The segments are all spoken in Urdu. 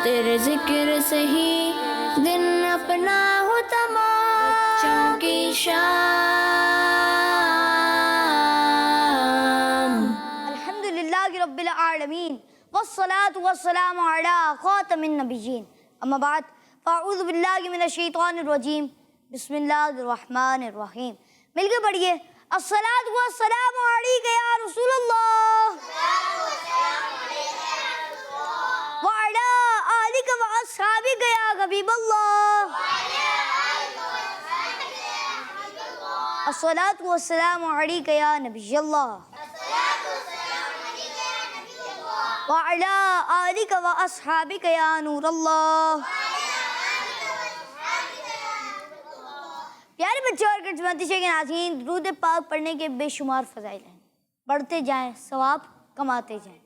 تیرے ذکر سے ہی دن اپنا ہو تمام، بچوں کی شام۔ الحمدللہ رب العالمین والصلاة والسلام علی خاتم النبیین، اما بعد فاعوذ باللہ من الشیطان الرجیم، بسم اللہ الرحمن الرحیم۔ مل کے پڑھیے، الصلاة والسلام علیک یا رسول اللہ وعلی آلک واصحابک یا حبیب اللہ، الصلاة والسلام علیک یا نبی اللہ وعلی آلک واصحابک یا نور اللہ۔ پیارے بچوں اور خدمتی کے ناظرین، درود پاک پڑھنے کے بے شمار فضائل ہیں، پڑھتے جائیں، ثواب کماتے جائیں۔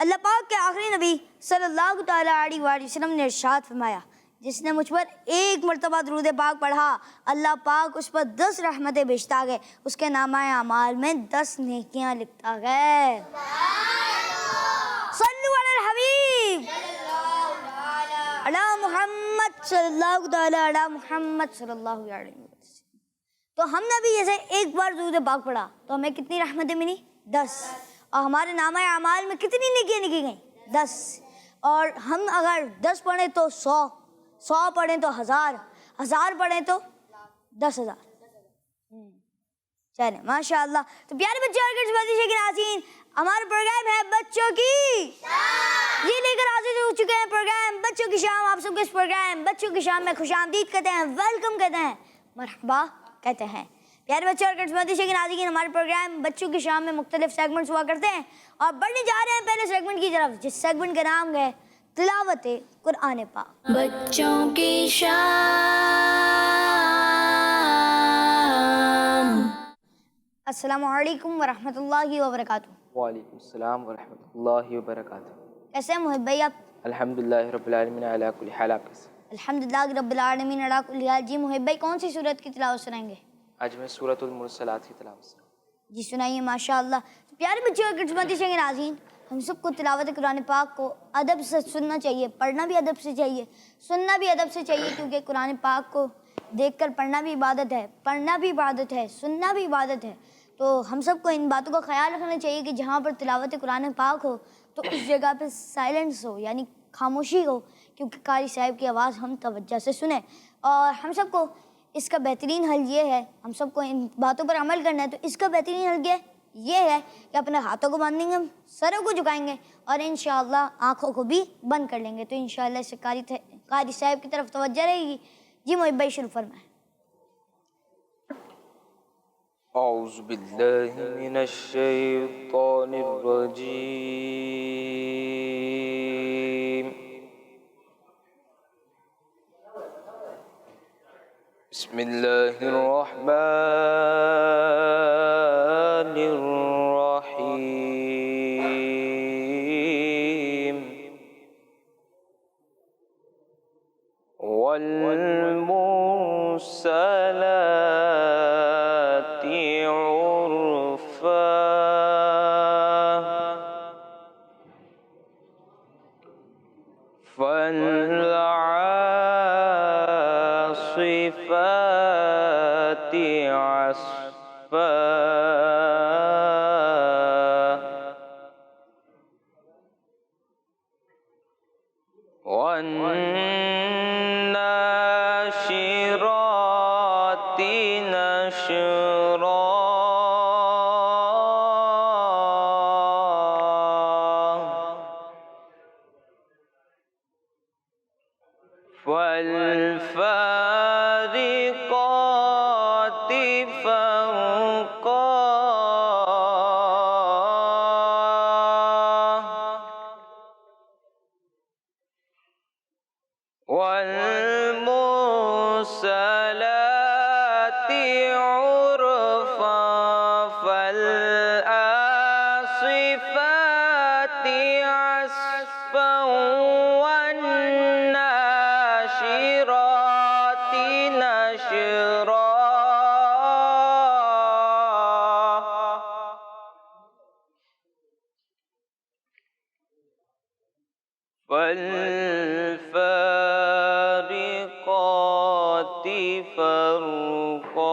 اللہ پاک کے آخری نبی صلی اللہ تعالیٰ علیہ وآلہ وسلم نے ارشاد فرمایا، جس نے مجھ پر ایک مرتبہ درود پاک پڑھا، اللہ پاک اس پر 10 رحمتیں بھیجتا گئے، اس کے نامہ اعمال میں 10 نیکیاں لکھتا گئے۔ صلو علی الحبیب علی محمد صلی اللہ تعالیٰ علی محمد صلی اللہ علیہ وسلم۔ تو ہم نے بھی جیسے ایک بار درود پاک پڑھا تو ہمیں کتنی رحمتیں ملی؟ 10۔ اور ہمارے نامہ اعمال میں کتنی نیکیاں لکھی گئیں؟ 10۔ اور ہم اگر 10 پڑھیں تو 100، 100 پڑھیں تو 1000، 1000 پڑھیں تو 10,000۔ چلیں ماشاء اللہ۔ تو پیارے بچوں اور خدمتی کے ناظرین، ہمارا پروگرام ہے بچوں کی یہ لے کر حاضر ہو چکے ہیں پروگرام بچوں کی شام۔ آپ سب کو اس پروگرام بچوں کی شام میں خوش آمدید کہتے ہیں، ویلکم کہتے ہیں، مرحبا کہتے ہیں۔ پیارے بچوں اور خدمتی کے ناظرین، ہمارے پروگرام بچوں کی شام میں مختلف سیگمنٹس ہوا کرتے ہیں، اور بڑھنے جا رہے ہیں پہلے سیگمنٹ کی طرف، جس سیگمنٹ کا نام ہے تلاوت قرآن پاک۔ بچوں کی شام۔ السلام علیکم ورحمۃ اللہ وبرکاتہ۔ وعلیکم السلام ورحمۃ اللہ وبرکاتہ۔ کیسے ہیں محب بھائی آپ؟ الحمدللہ رب العالمین علی کل حال۔ آپ کیسے؟ الحمدللہ رب العالمین علی کل حال۔ جی محب بھائی، کون سی سورت کی تلاوت سنائیں گے؟ آج میں سورۃ المرسلات کی تلاوت سے۔ جی سنائیے ماشاء اللہ۔ تو پیارے بچوں اور خدمتی کے ناظرین، ہم سب کو تلاوت قرآن پاک کو ادب سے سننا چاہیے، پڑھنا بھی ادب سے چاہیے، سننا بھی ادب سے چاہیے، کیونکہ قرآن پاک کو دیکھ کر پڑھنا بھی عبادت ہے، پڑھنا بھی عبادت ہے، سننا بھی عبادت ہے۔ تو ہم سب کو ان باتوں کا خیال رکھنا چاہیے کہ جہاں پر تلاوت قرآن پاک ہو تو اس جگہ پہ سائلنس ہو، یعنی خاموشی ہو، کیونکہ قاری صاحب کی آواز ہم توجہ سے سنیں۔ اور ہم سب کو اس کا بہترین حل یہ ہے، ہم سب کو ان باتوں پر عمل کرنا ہے، تو اس کا بہترین حل یہ ہے کہ اپنے ہاتھوں کو باندھیں گے، سروں کو جھکائیں گے، اور انشاءاللہ آنکھوں کو بھی بند کر لیں گے، تو انشاءاللہ اس سے قاری صاحب کی طرف توجہ رہے گی۔ جی محب بھائی شروع فرمائیں۔ اعوذ باللہ من الشیطان الرجیم، بسم اللہ الرحمن الرحیم، والمرسلات عرفا، فالعاصفات عصفا، والناشرات نشرا، فالفارقات فرقا، والمرسلات عرفا، فالآصفات عصفا، والناشرات نشرا، فالفارقات فرقا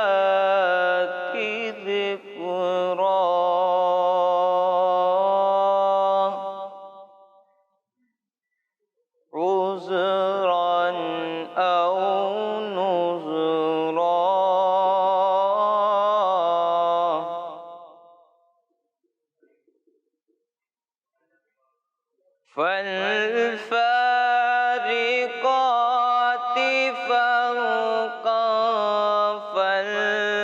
فالملقيات ذكرا عذرا أو نذرا فالفارقات فرقا فالملقيات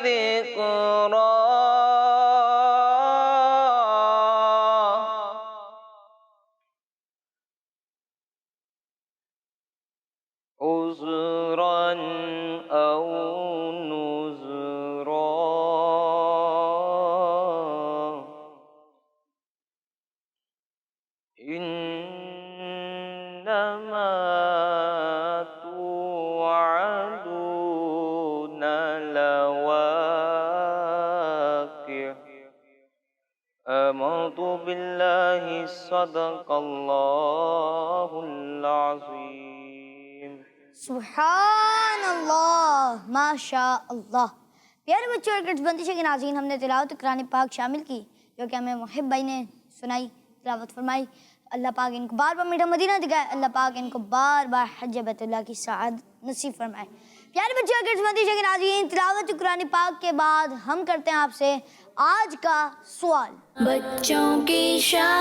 ذكرا عذرا أو نذرا إنما توعدون لواقع آمنت بالله صدق الله العظيم سبحان اللہ ماشاء اللہ۔ پیارے بچوں اور کڈس بندشوں کے ناظرین، ہم نے تلاوت قرآن پاک شامل کی جو کہ ہمیں محب بھائی نے سنائی، تلاوت فرمائی۔ اللہ پاک ان کو بار بار میٹھا مدینہ دکھائے، اللہ پاک ان کو بار بار حج بیت اللہ کی سعادت نصیب فرمائے۔ پیارے بچوں اور کڈس بندشوں کے ناظرین، تلاوت قرآن پاک کے بعد ہم کرتے ہیں آپ سے آج کا سوال۔ بچوں کی شام۔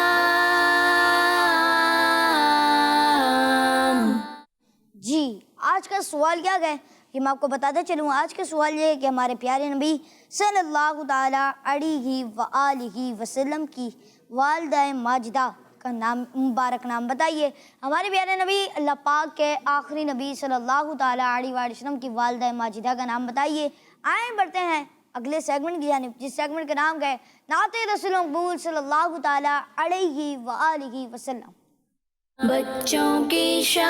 جی آج کا سوال کیا ہے کہ میں آپ کو بتاتا چلوں۔ آج کا سوال یہ ہے کہ ہمارے پیارے نبی صلی اللہ تعالیٰ علیہ وآلہ وسلم کی والدہ ماجدہ کا نام، مبارک نام بتائیے۔ ہمارے پیارے نبی اللہ پاک کے آخری نبی صلی اللہ تعالیٰ علیہ وآلہ وسلم کی والدہ ماجدہ کا نام بتائیے۔ آئیں بڑھتے ہیں اگلے سیگمنٹ کی جانب، جس سیگمنٹ کا نام ہے نعت رسول مقبول صلی اللہ تعالیٰ علیہ وآلہ وسلم۔ بچوں کی شام۔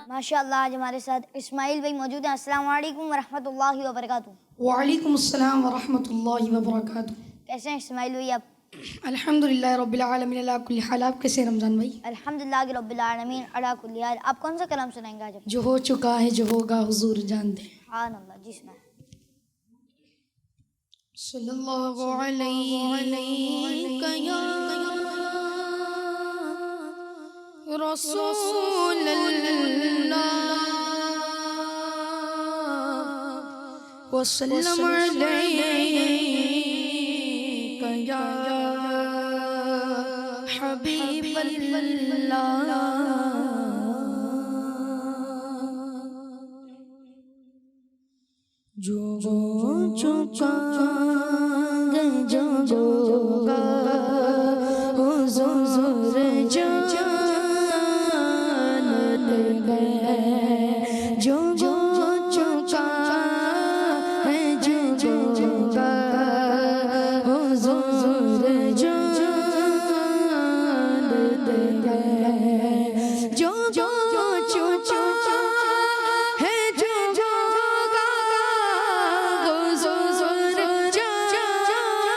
ماشاءاللہ آج ہمارے ساتھ اسماعیل بھائی موجود ہیں۔ السلام علیکم ورحمۃ اللہ وبرکاتہ۔ وعلیکم السلام ورحمۃ اللہ وبرکاتہ۔ کیسے ہیں اسماعیل بھائی آپ؟ الحمدللہ رب العالمین علی کل حال۔ آپ کیسے ہیں رمضان بھائی؟ الحمدللہ رب العالمین علی کل حال۔ آپ کون سا کلام سنائیں گے آج؟ جو ہو چکا ہے جو ہوگا حضور جانتے ہیں۔ سبحان اللہ، جی سنائیں۔ صلی اللہ علیہ یا رسول اللہ وسلم علیک یا حبیب اللہ۔ جو چکا گے جو ہوگا حضور جانتے گئے، جو چکا ہے جو ہوگا حضور جانتے گئے، جو چکا ہے جو ہوگا حضور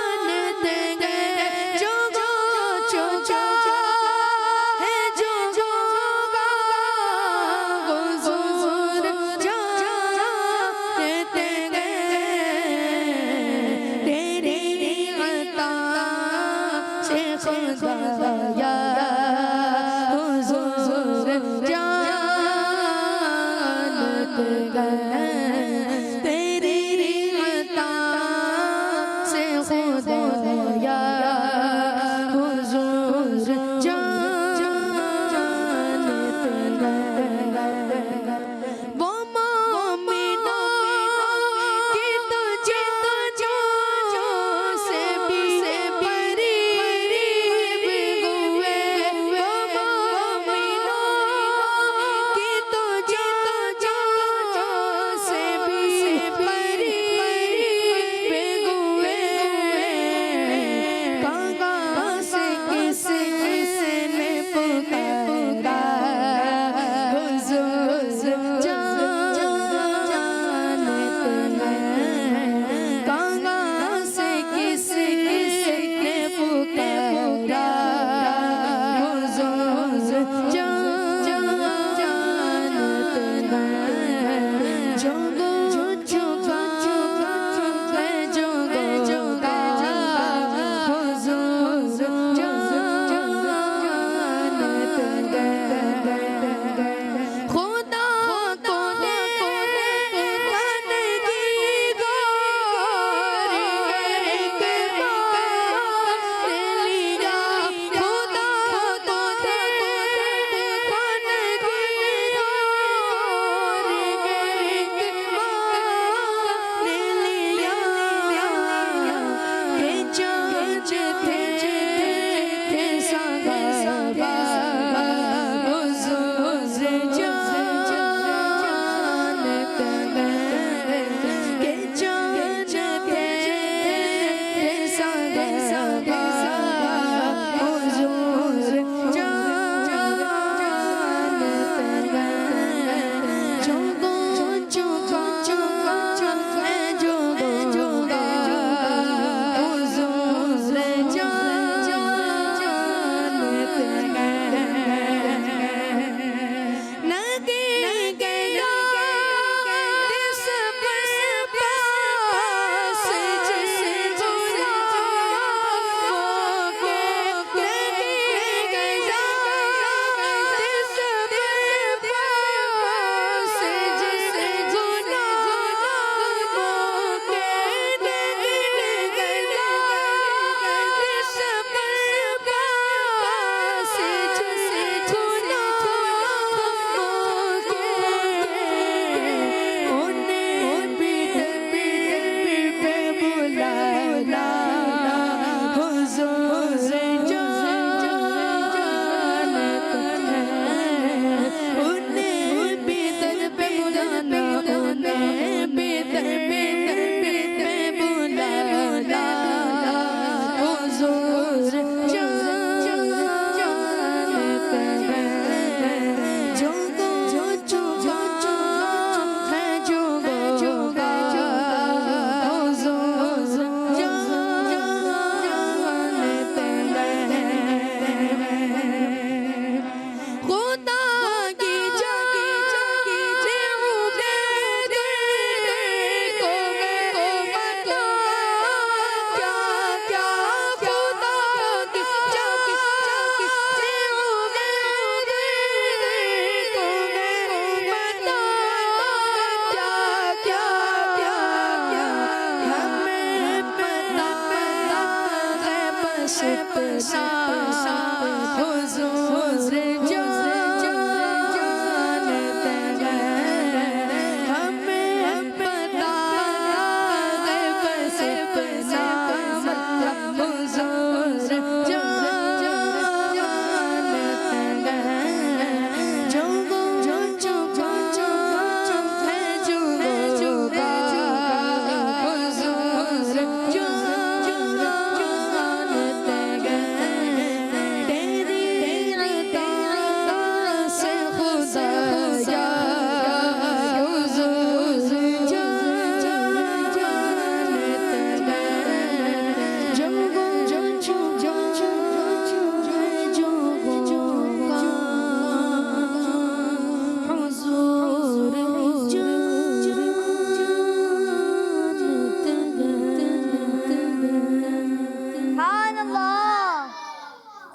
جانتے گئے، جو چکا ہے جو ہوگا حضور جانتے گئے۔ تیری عطا سے خدایا حضور جانتے گئے، تیری عطا سے خدایا حضور جانتے گئے۔ وہ مومنوں کی تجھے سے بھی قریب ہوئے، وہ مومنوں کی تجھے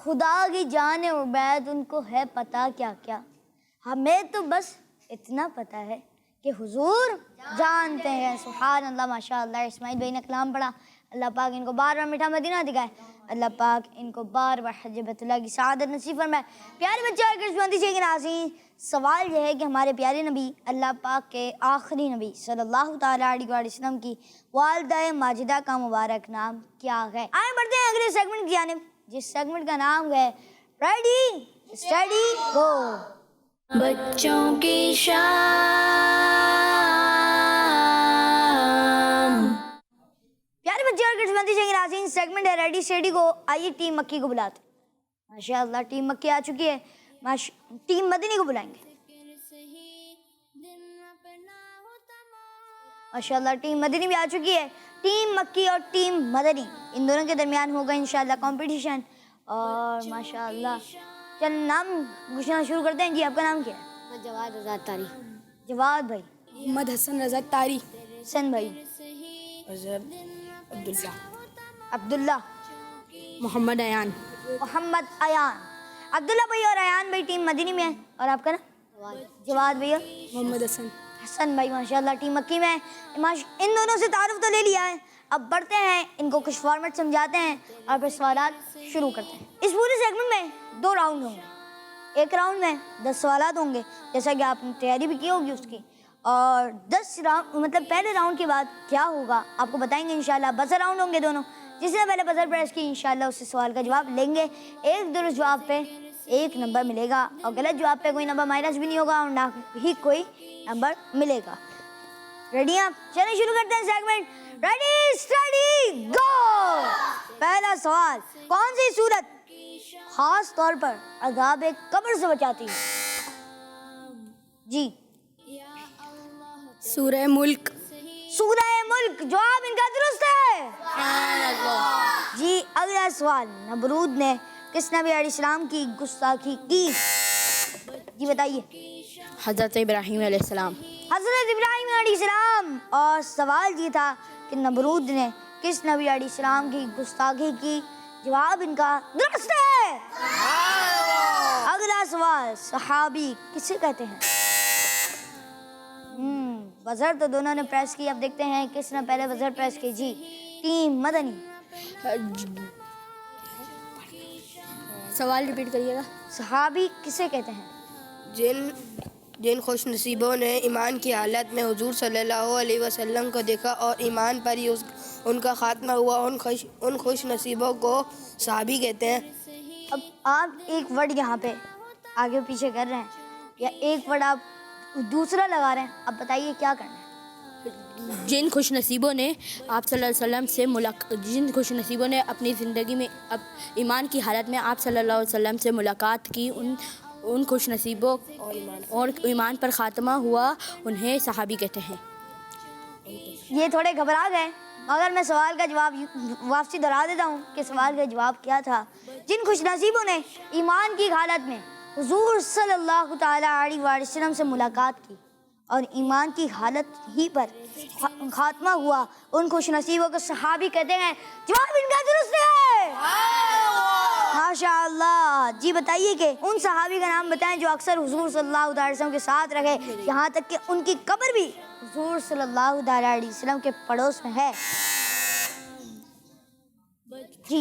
خدا کی جان عبید ان کو ہے پتہ کیا کیا. ہمیں تو بس اتنا پتہ ہے کہ حضور جانتے ہیں. سبحان اللہ ماشاء اللہ. اسماعیل بھائی نے کلام پڑھا. اللہ پاک ان کو بار بار میٹھا مدینہ دکھائے. اللہ پاک ان کو بار بار حج بیت اللہ کی سعادت نصیب فرمائے. پیارے بچے اور کرشمندی سے ناظرین، سوال یہ ہے کہ ہمارے پیارے نبی اللہ پاک کے آخری نبی صلی اللہ تعالیٰ علیہ وسلم کی والدہ ماجدہ کا مبارک نام کیا ہے؟ آئیں بڑھتے ہیں اگلے سیگمنٹ کی جانب، جس سیگمنٹ کا نام ہے ریڈی اسٹڈی گو. بچوں کی شام. پیارے بچے اور کرشمندی سے ناظرین، سیگمنٹ ہے ریڈی اسٹڈی گو. آئیے ٹیم مکی کو بلاتے ہیں. ماشاء اللہ ٹیم مکی آ چکی ہے. ٹیم مدنی کو بلائیں گے. ماشاء اللہ ٹیم مدنی بھی آ چکی ہے. ٹیم مکی اور ٹیم مدنی ان دونوں کے درمیان ہوگا انشاءاللہ کمپٹیشن. اور ماشاء اللہ چل نام پوچھنا شروع کرتے ہیں. جی آپ کا نام کیا ہے؟ جواد رضا تاری. جواد بھائی. محمد حسن رضا تاری. حسن بھائی. عبداللہ. عبداللہ. محمد ایان. محمد ایان. عبداللہ بھائی اور ایان بھائی ٹیم مدنی میں ہے. اور آپ کا نام؟ جواد بھیا. محمد حسن. حسن بھائی ماشاءاللہ ٹیم مکی میں. ان دونوں سے تعارف تو لے لیا ہے. اب بڑھتے ہیں ان کو کچھ فارمیٹ سمجھاتے ہیں اور پھر سوالات شروع کرتے ہیں. اس پورے سیگمنٹ میں 2 راؤنڈ ہوں گے. ایک راؤنڈ میں 10 سوالات ہوں گے جیسا کہ آپ نے تیاری بھی کی ہوگی اس کی. اور 10 راؤنڈ مطلب پہلے راؤنڈ کے بعد کیا ہوگا آپ کو بتائیں گے انشاءاللہ. بزر راؤنڈ ہوں گے دونوں. جس نے پہلے بزر پریس کی انشاءاللہ اس سے سوال کا جواب لیں گے. ایک درست جواب پہ 1 نمبر ملے گا اور غلط جواب پہ کوئی نمبر مائنس بھی نہیں ہوگا اور نہ ہی کوئی نمبر ملے گا. ریڈی ہیں آپ؟ چلیں شروع کرتے ہیں سیگمنٹ. ریڈی اسٹڈی گو. پہلا سوال، کون سی صورت خاص طور پر عذاب قبر سے بچاتی ہے؟ جی سورہ ملک. سورہ ملک. جواب ان کا درست ہے. جی اگلا سوال، نمرود نے کس نبی علیہ السلام کی گستاخی کی؟ جی بتائیے. حضرت ابراہیم علیہ السلام. حضرت ابراہیم علیہ السلام. اور سوال یہ تھا کہ نمرود نے کس نبی علیہ السلام کی گستاخی کی؟ جواب ان کا درست ہے. اگلا سوال، صحابی کسے کہتے ہیں؟ بزر تو دونوں نے پریس کی. اب دیکھتے ہیں کس نے پہلے بزر پریس کی. جی ٹیم مدنی. سوال ریپیٹ کریے گا. صحابی کسے کہتے ہیں؟ جن خوش نصیبوں نے ایمان کی حالت میں حضور صلی اللہ علیہ وسلم کو دیکھا اور ایمان پر ہی ان کا خاتمہ ہوا، ان خوش نصیبوں کو صحابی کہتے ہیں. اب آپ ایک ورڈ یہاں پہ آگے پیچھے کر رہے ہیں یا ایک ورڈ آپ دوسرا لگا رہے ہیں. اب بتائیے کیا کرنا ہے. جن خوش نصیبوں نے آپ صلی اللہ علیہ وسلم سے جن خوش نصیبوں نے اپنی زندگی میں ایمان کی حالت میں آپ صلی اللہ علیہ وسلم سے ملاقات کی، ان خوش نصیبوں اور ایمان پر خاتمہ ہوا، انہیں صحابی کہتے ہیں. یہ تھوڑے گھبرا گئے مگر میں سوال کا جواب واپسی دہرا دیتا ہوں کہ سوال کا جواب کیا تھا. جن خوش نصیبوں نے ایمان کی حالت میں حضور صلی اللہ تعالیٰ علیہ وسلم سے ملاقات کی اور ایمان کی حالت ہی پر خاتمہ ہوا، ان خوش نصیبوں کو صحابی کہتے ہیں. جواب ان کا درست ہے. ماشاء اللہ. جی بتائیے کہ ان صحابی کا نام بتائیں جو اکثر حضور صلی اللہ علیہ وسلم کے ساتھ رہے، یہاں تک کہ ان کی قبر بھی حضور صلی اللہ علیہ وسلم کے پڑوس میں ہے. جی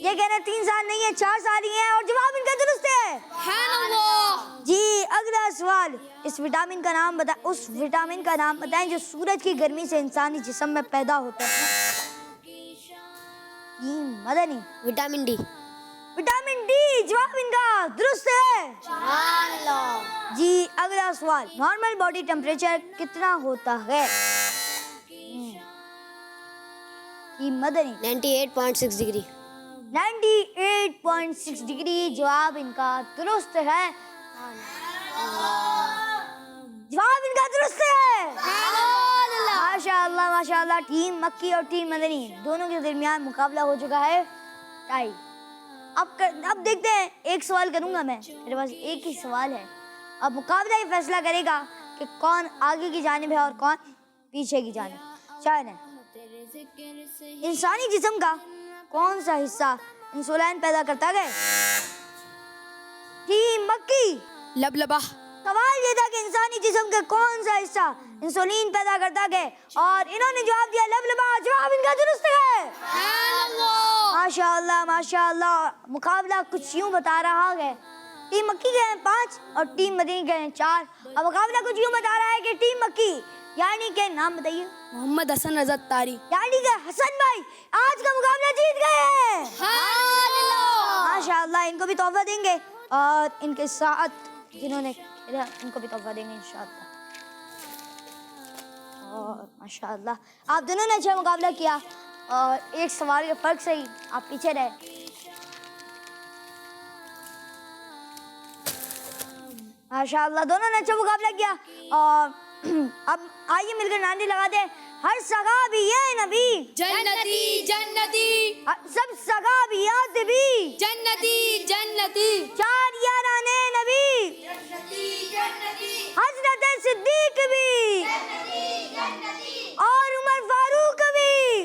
یہ کہنا 3 سال نہیں ہے 4 سال ہی ہے، اور جواب ان کا درست ہے۔ جی اگلا سوال، اس وٹامن کا نام اس وٹامن کا نام بتائیں جو سورج کی گرمی سے انسانی جسم میں پیدا ہوتا ہے۔ جی مدنی، وٹامن ڈی۔ وٹامن ڈی جواب ان کا درست ہے۔ جی اگلا سوال، نارمل باڈی ٹیمپریچر کتنا ہوتا ہے؟ جی مدنی، 98.6 ڈگری۔ 98.6 ڈگری جواب ان کا درست ہے۔ جواب ان کا درست ہے۔ ماشاءاللہ ماشاءاللہ، ٹیم مکی اور ٹیم مدنی دونوں کے درمیان مقابلہ ہو چکا ہے ٹائی۔ اب دیکھتے ہیں، ایک سوال کروں گا میں، میرے پاس ایک ہی سوال ہے۔ اب مقابلہ یہ فیصلہ کرے گا کہ کون آگے کی جانب ہے اور کون پیچھے کی جانب۔ شاید ہے انسانی جسم کا کون سا حصہ انسولین پیدا کرتا ہے؟ ٹیم مکی، لبلبہ۔ سوال یہ تھا کہ انسانی جسم کا کون سا حصہ انسولین پیدا کرتا ہے، اور انہوں نے جواب دیا لبلبہ۔ جواب ان کا درست ہے۔ ماشاءاللہ ماشاءاللہ، مقابلہ کچھ یوں بتا رہا ہے، ٹیم مکی گئے ہیں 5 اور ٹیم مدنی گئے ہیں 4۔ اب مقابلہ کچھ یوں بتا رہا ہے کہ ٹیم مکی، یعنی کہ نام بتائیے، محمد حسن رضا تاری۔ یعنی کہ حسن بھائی آج کا مقابلہ جیت گئے ہیں۔ ماشاءاللہ، ان کو بھی تحفہ دیں گے، اور ان کے ساتھ جنہوں نے کھیلا ان کو بھی تحفہ دیں گے انشاءاللہ۔ اور ماشاءاللہ آپ دونوں نے اچھا مقابلہ کیا، اور ایک سوال کے فرق سے ہی آپ پیچھے رہے۔ ماشاءاللہ دونوں نے اچھا مقابلہ کیا، اور اب آئیے مل کر نعرے لگا دیں، ہر صحابی یہ نبی جنتی جنتی، سب صحابیات بھی جنتی جنتی، 4 یارانے نبی حضرت صدیق بھی اور عمر فاروق بھی،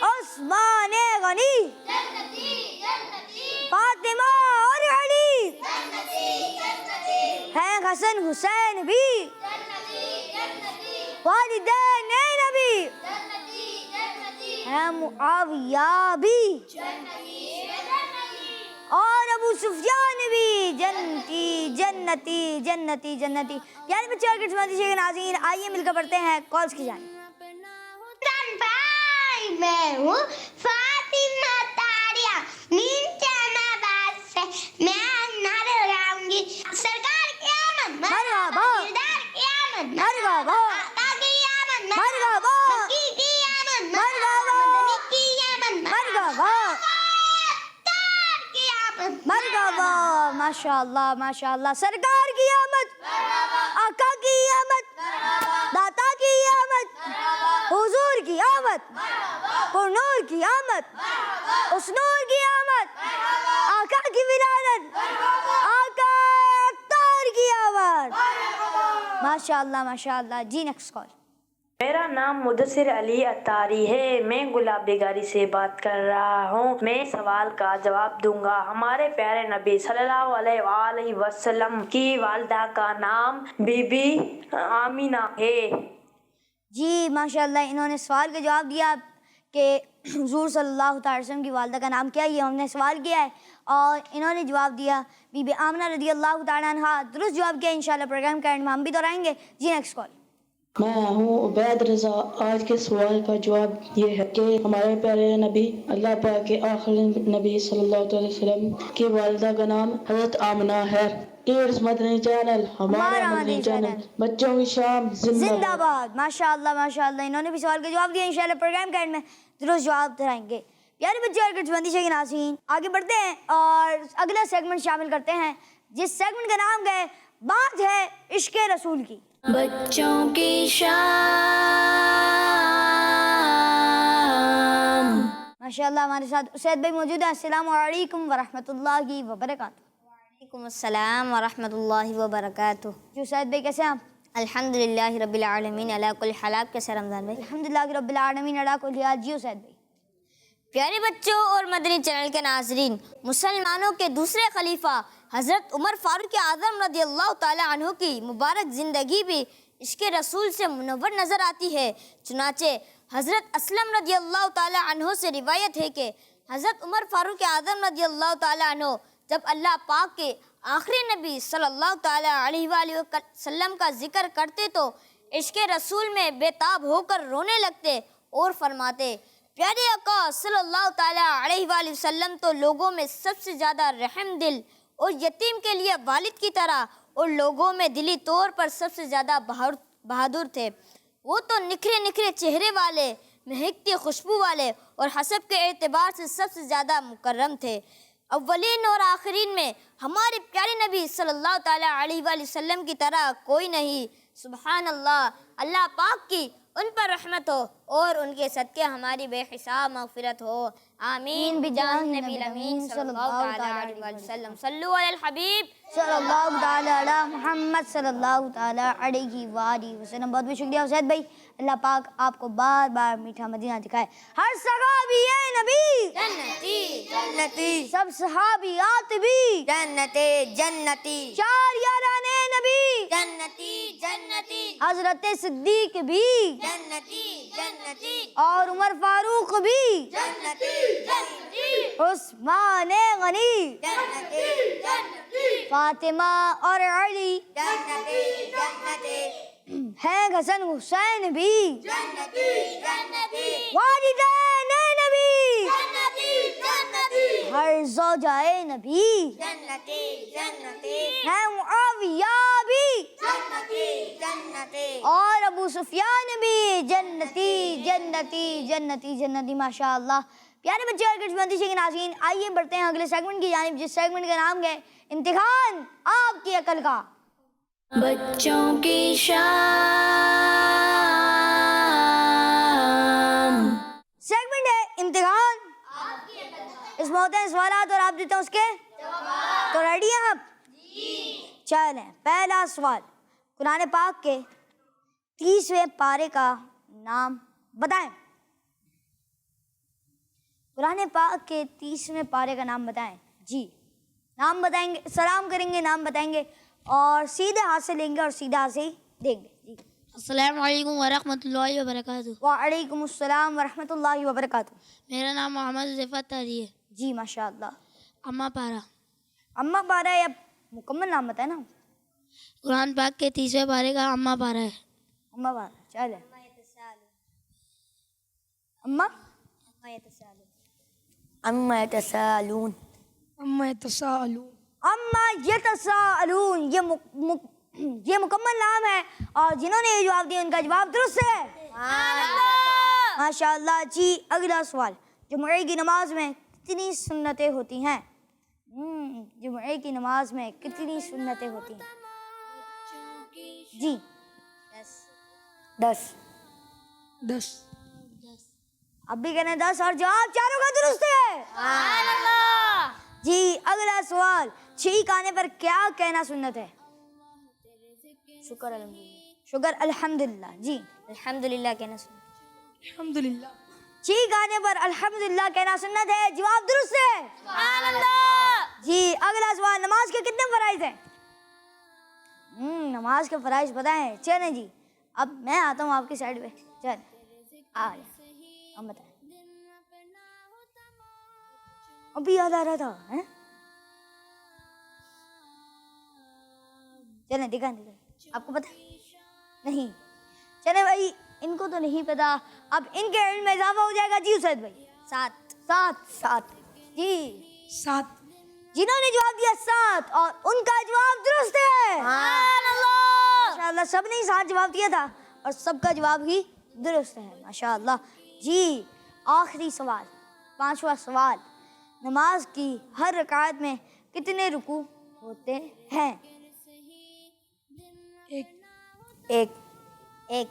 عثمان غنی، فاطمہ اور علی، ہیں حسن حسین بھی، والدین نبی، ہیں معاویہ بھی، اور ابو سفیان بھی، جنتی جنتی جنتی جنتی۔ پیارے بچے اور کٹماتی شیخ ناظرین، آئیے مل کر پڑھتے ہیں کالز کی جانب۔ میں ہوں فاطمہ تاریہ نیچے آباد سے، میں نعرے لگاؤں گی، سرکار کی آمد، مرحبا، دلدار کی آمد، مرحبا، آقا کی آمد، مرحبا، مکی کی آمد، مرحبا، مدنی کی آمد، مرحبا، تار کی آمد، مرحبا۔ ماشاءاللہ ماشاءاللہ، سرکار کی آمد، آقا کی آمد، داتا کی آمد، حضور کی آمد، پر نور کی آمد، اس نور کی آمد، آقا کی ولادت، آقا اختار کی آمد۔ ماشاءاللہ ماشاءاللہ۔ جی نیکسٹ کال۔ میرا نام مدثر علی اتاری ہے، میں گلاب بیگاری سے بات کر رہا ہوں۔ میں سوال کا جواب دوں گا۔ ہمارے پیارے نبی صلی اللہ علیہ وآلہ وسلم کی والدہ کا نام بی بی آمینہ ہے۔ جی ماشاءاللہ، انہوں نے سوال کا جواب دیا کہ حضور صلی اللہ تعالی وسلم کی والدہ کا نام کیا ہے، یہ ہم نے سوال کیا ہے، اور انہوں نے جواب دیا بی بی آمنہ رضی اللہ تعالیٰ عنہا، درست جواب کیا۔ انشاءاللہ پروگرام کے اینڈ میں ہم بھی دہرائیں گے۔ جی نیکسٹ کال۔ میں ہوں عبید رضا۔ آج کے سوال کا جواب یہ ہے کہ ہمارے پیارے نبی اللہ پاک کے آخری نبی صلی اللہ علیہ وسلم کی والدہ کا نام حضرت آمنہ ہے۔ کیڈز مدنی چینل، ہمارا مدنی چینل، بچوں کی شام زندہ باد۔ ماشاءاللہ ماشاءاللہ، انہوں نے بھی سوال کا جواب دیا۔ انشاءاللہ پروگرام کے اینڈ میں درست جواب دہرائیں گے۔ پیارے بچے اور کٹماتی شیخ ناظرین، آگے بڑھتے ہیں اور اگلا سیگمنٹ شامل کرتے ہیں، جس سیگمنٹ کا نام ہے بات ہے عشق رسول کی۔ بچوں کی شام۔ ماشاءاللہ ہمارے ساتھ اسید بھائی موجود ہیں۔ السلام علیکم ورحمۃ اللہ وبرکاتہ۔ وعلیکم السلام ورحمۃ اللہ وبرکاتہ۔ جی اسید بھائی کیسے ہیں آپ؟ الحمدللہ رب العالمین علی کل حال۔ آپ کیسے رمضان بھائی؟ الحمدللہ رب العالمین علی کل حال۔ جی اسید بھائی۔ پیارے بچوں اور مدنی چینل کے ناظرین، مسلمانوں کے دوسرے خلیفہ حضرت عمر فاروق اعظم رضی اللہ تعالیٰ عنہ کی مبارک زندگی بھی عشق رسول سے منور نظر آتی ہے۔ چنانچہ حضرت اسلم رضی اللہ تعالیٰ عنہ سے روایت ہے کہ حضرت عمر فاروق اعظم رضی اللہ تعالیٰ عنہ جب اللہ پاک کے آخری نبی صلی اللہ تعالیٰ علیہ وآلہ وسلم کا ذکر کرتے تو عشق رسول میں بے تاب ہو کر رونے لگتے اور فرماتے پیارے آقا صلی اللہ تعالیٰ علیہ وآلہ وسلم تو لوگوں میں سب سے زیادہ رحم دل اور یتیم کے لیے والد کی طرح اور لوگوں میں دلی طور پر سب سے زیادہ بہادر تھے. وہ تو نکھرے نکھرے چہرے والے، مہکتی خوشبو والے اور حسب کے اعتبار سے سب سے زیادہ مکرم تھے. اولین اور آخرین میں ہمارے پیارے نبی صلی اللہ تعالیٰ علیہ وآلہ وسلم کی طرح کوئی نہیں. سبحان اللہ. اللہ پاک کی ان پر رحمت ہو اور ان کے صدقے ہماری بے حساب مغفرت ہو. آمین بجاہ نبی الامین صلی اللہ تعالیٰ علیہ وآلہ وسلم. صلو علی الحبیب صلی اللہ تعالیٰ علی محمد صلی اللہ تعالیٰ علیہ وآلہ وسلم. بہت بہت شکریہ حسین بھائی. اللہ پاک آپ کو بار بار میٹھا مدینہ دکھائے. ہر صحابی نبی جنتی جنتی، سب صحابیات بھی جنتی جنتی، چار یاران نبی جنتی جنتی، حضرت صدیق بھی جنتی جنتی، اور عمر فاروق بھی جنتی جنتی، عثمان غنی جنتی جنتی، فاطمہ اور علی جنتی جنتی، ہیں حسن حسین بھی جنتی جنتی، والدین نبی جنتی جنتی، ہر زوجائے نبی جنتی جنتی، ہیں معاویہ بھی جنتی جنتی، اور ابو سفیان بھی جنتی جنتی جنتی جنتی. ماشاء اللہ. پیارے بچے اور کچھ کے ناظرین، آئیے بڑھتے ہیں اگلے سیگمنٹ کی جانب، جس سیگمنٹ کا نام ہے امتحان آپ کی عقل کا. بچوں کی شام. سیگمنٹ ہے امتحان. اس میں ہوتے ہیں سوالات اور آپ دیتے ہیں اس کے تو ریڈی ہیں آپ؟ چلیں پہلا سوال. قرآن پاک کے 30ویں پارے کا نام بتائیں. قرآن پاک کے 30ویں پارے کا نام بتائیں. جی نام بتائیں گے، سلام کریں گے، نام بتائیں گے اور سیدھے ہاتھ سے لیں گے اور سیدھا ہاتھ سے ہی دیں گے. جی السلام علیکم ورحمۃ اللہ وبرکاتہ. وعلیکم السلام ورحمۃ اللہ وبرکاتہ. میرا نام محمد حذیفہ طاہری ہے. جی ماشاء اللہ. اما پارا. اما پارا ہے یا مکمل نام بتائیں نا. قرآن پاک کے 30ویں پارے کا اما پارا ہے. اما پارا. چلے اما اما یتساءلون، اما یتساءلون. اما یتساءلون یہ مکمل نام ہے اور جنہوں نے یہ جواب دیا ان کا جواب درست ہے. ماشاء اللہ. جی اگلا سوال. جمعے کی نماز میں کتنی سنتیں ہوتی ہیں؟ جمعے کی نماز میں کتنی سنتیں ہوتی ہیں؟ جی 10. 10. اب بھی کہنے 10 اور جواب چاروں کا درست ہے. جی اگلا سوال. چھینک آنے پر کیا کہنا سنت ہے؟ شکر الحمدللہ. شکر الحمدللہ. جی الحمدللہ کہنا سنت. الحمدللہ. چھینک آنے پر الحمدللہ کہنا سنت ہے. جواب درست ہے. جی اگلا سوال. نماز کے کتنے فرائض ہیں؟ نماز کے فرائض بتائیں. چلیں جی اب میں آتا ہوں آپ کی سائڈ پہ. چل آ ہم بتائیں. ابھی یاد آ رہا تھا. چلیں دکھائیں آپ کو پتہ نہیں. چلیں بھائی ان کو تو نہیں پتا، اب ان کے علم میں اضافہ ہو جائے گا. جی اسید بھائی 7. جی 7. جنہوں نے جواب دیا 7 اور ان کا جواب درست ہے. ماشاء اللہ. سب نے 7 جواب دیا تھا اور سب کا جواب ہی درست ہے. ماشاء اللہ. جی آخری سوال، 5واں سوال. نماز کی ہر رکعت میں کتنے رکوع ہوتے ہیں؟ ایک. رکیں. ایک.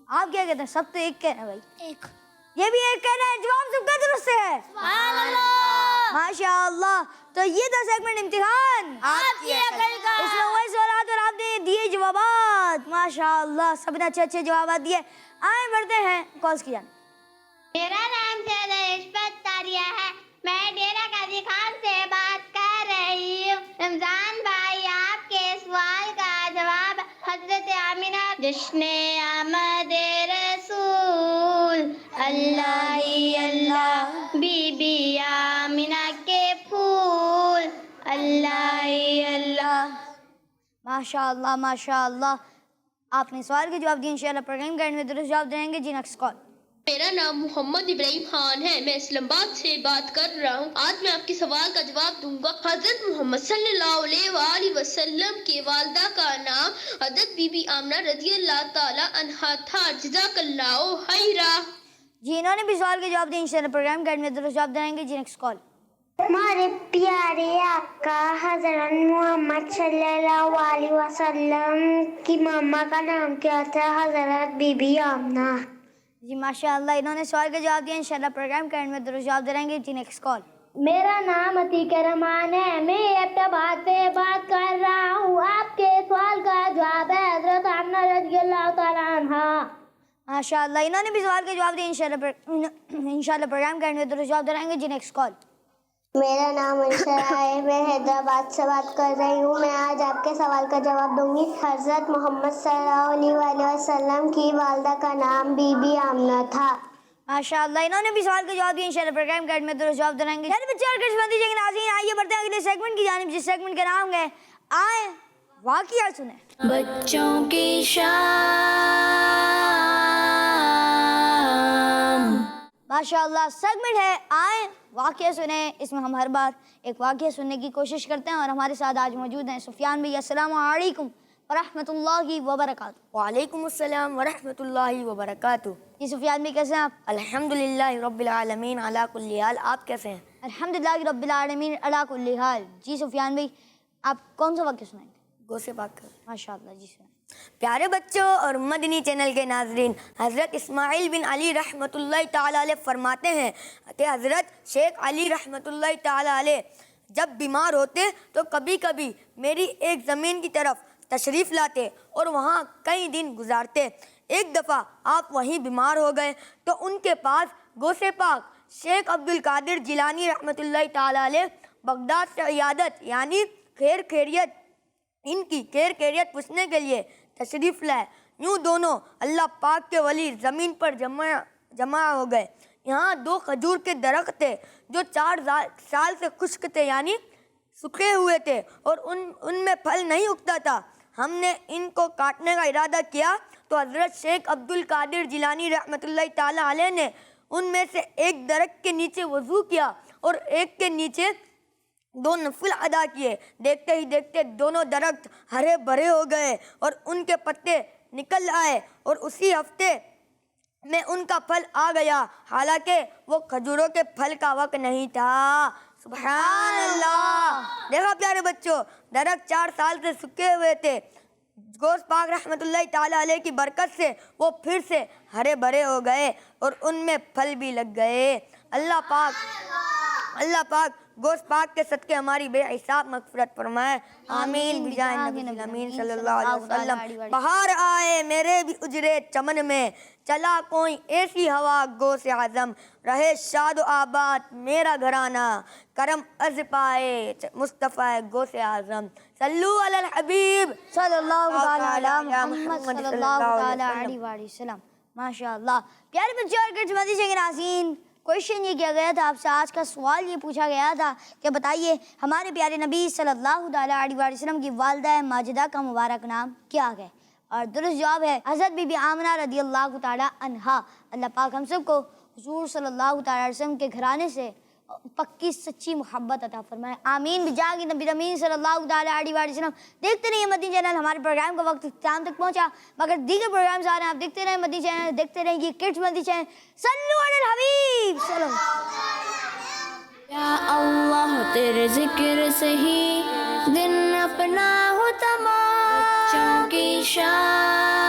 آپ کیا کہتے ہیں؟ سب تو ایک کہنا بھائی. ایک. یہ بھی ایک کہنا ہے. جواب سب کا درست ہے. ماشاء اللہ. تو یہ تھا سیگمنٹ امتحان آپ کی عقل کا. اس میں وہی سوالات اور آپ نے دیے جوابات. ماشاء اللہ سب نے اچھے جوابات دیے. آئیں بڑھتے ہیں کالس کی جانب. میرا نام سید عشبت تاریہ ہے. میں ڈیرہ قاضی خان سے بات کر رہی ہوں. رمضان بھائی آپ کے سوال کا جواب حضرت آمینہ جشن آمد رسول اللہ ہی اللہ بی بی آمنہ کے پھول اللہ ہی اللہ. ماشاء اللہ ماشاء اللہ. آپ نے سوال کے جواب دیے. انشاءاللہ پروگرام کے اینڈ میں درست جواب دیں گے. جی نیکسٹ کال. میرا نام محمد ابراہیم خان ہے. میں اسلام آباد سے بات کر رہا ہوں. آج میں آپ کے سوال کا جواب دوں گا. حضرت محمد صلی اللہ علیہ وآلہ وسلم کے والدہ کا نام حضرت بی بی آمنہ رضی اللہ تعالی عنہا تھا. جزاک اللہ خیرا. جی انہوں نے بھی سوال کے جواب دیے. انشاءاللہ پروگرام کے اینڈ میں درست جواب دیں گے. جی نیکسٹ کال. ہمارے پیارے آقا حضرت محمد صلی اللہ علیہ وسلم کی ماما کا نام کیا تھا؟ حضرت بی بی آمنہ. جی ماشاء اللہ. انہوں نے سوال کا جواب دیا. انشاءاللہ پروگرام کے اینڈ میں درست جواب دیں گے. جی نیکسٹ کال. میرا نام عتیق رحمان ہے. میں ایبٹ آباد سے بات کر رہا ہوں. آپ کے سوال کا جواب ہے حضرت آمنہ رضی اللہ تعالیٰ عنہا. ماشاء اللہ. انہوں نے بھی سوال کا جواب دیا. انشاءاللہ پروگرام کے اینڈ میں درست جواب دیں گے. جی نیکسٹ کال. میرا نام انشرا ہے. میں حیدرآباد سے بات کر رہی ہوں. میں آج آپ کے سوال کا جواب دوں گی. حضرت محمد صلی اللہ علیہ وسلم کی والدہ کا نام بی بی آمنہ تھا. ماشاء اللہ. انہوں نے بھی سوال کا جواب دیا. انشاءاللہ پروگرام کے اینڈ میں درست جواب دیں گے. پیارے بچے اور کرشمتی کے ناظرین، آئیے بڑھتے ہیں اگلے سیگمنٹ کی جانب، جس سیگمنٹ کا نام ہے آئیں واقعہ سنیں. بچوں کی شام. ماشاء اللہ. سیگمنٹ ہے آئیں واقعہ سنیں. اس میں ہم ہر بار ایک واقعہ سننے کی کوشش کرتے ہیں، اور ہمارے ساتھ آج موجود ہیں سفیان بھائی. السلام علیکم ورحمۃ اللہ وبرکاتہ. وعلیکم السلام ورحمۃ اللہ وبرکاتہ. جی سفیان بھائی کیسے ہیں آپ؟ الحمدللہ رب العالمین علی کل حال. آپ کیسے ہیں؟ الحمدللہ رب العالمین علی کل حال. جی سفیان بھائی آپ کون سا واقعہ سنائیں گے؟ گوسے پاک کر. ماشاء اللہ. جی سنائیں. پیارے بچوں اور مدنی چینل کے ناظرین، حضرت اسماعیل بن علی رحمۃ اللہ تعالیٰ علیہ فرماتے ہیں کہ حضرت شیخ علی رحمۃ اللہ تعالیٰ علیہ جب بیمار ہوتے تو کبھی کبھی میری ایک زمین کی طرف تشریف لاتے اور وہاں کئی دن گزارتے. ایک دفعہ آپ وہیں بیمار ہو گئے تو ان کے پاس غوث پاک شیخ عبد القادر جیلانی رحمۃ اللہ تعالیٰ علیہ بغداد سے عیادت یعنی ان کی خیر خیریت پوچھنے کے لیے تشریف لائے. یوں دونوں اللہ پاک کے ولی زمین پر جمع ہو گئے. یہاں 2 کھجور کے درخت تھے جو 4 سال سے خشک تھے یعنی سوکھے ہوئے تھے اور ان میں پھل نہیں اگتا تھا. ہم نے ان کو کاٹنے کا ارادہ کیا تو حضرت شیخ عبد القادر جیلانی رحمۃ اللہ تعالیٰ علیہ نے ان میں سے ایک درخت کے نیچے وضو کیا اور ایک کے نیچے 2 نفل ادا کیے. دیکھتے ہی دیکھتے دونوں درخت ہرے بھرے ہو گئے اور ان کے پتے نکل آئے اور اسی ہفتے میں ان کا پھل آ گیا، حالانکہ وہ کھجوروں کے پھل کا وقت نہیں تھا. سبحان اللہ. دیکھا پیارے بچوں، درخت 4 سال سے سکے ہوئے تھے. غوث پاک رحمۃ اللہ تعالیٰ علیہ کی برکت سے وہ پھر سے ہرے بھرے ہو گئے اور ان میں پھل بھی لگ گئے. اللہ پاک غوث پاک کے صدقے ہماری بے حساب مغفرت فرمائے. آمین بجائے نبی امین صلی اللہ علیہ وسلم. بہار آئے میرے بھی اجرے چمن میں، چلا کوئی ایسی ہوا غوث اعظم، رہے شاد و آباد میرا گھرانہ، کرم از پائے مصطفیٰ غوث اعظم. صلو علی الحبیب صلی اللہ علی محمد صلی اللہ علیہ وسلم. ماشاء اللہ. پیارے بچے اور کرشمتی کے ناظرین، کویشچن یہ کیا گیا تھا آپ سے، آج کا سوال یہ پوچھا گیا تھا کہ بتائیے ہمارے پیارے نبی صلی اللہ علیہ وسلم کی والدہ ماجدہ کا مبارک نام کیا ہے؟ اور درست جواب ہے حضرت بی بی آمنہ رضی اللہ تعالی عنہا. اللہ پاک ہم سب کو حضور صلی اللہ تعالی علیہ وسلم کے گھرانے سے پکی سچی محبت عطا فرمائے. آمین بجائے نبی امین صلی اللہ تعالی علیہ وسلم. دیکھتے رہیے مدنی چینل. ہمارے پروگرام کا وقت اختتام تک پہنچا، مگر دیگر پروگرامز آ رہے ہیں، آپ دیکھتے رہیں مدنی چینل، دیکھتے رہیں یہ کڈز مدنی چینل. صلو علی الحبیب. صلو. یا اللہ تیرے ذکر سے ہی دن اپنا ہو تمام، بچوں کی شان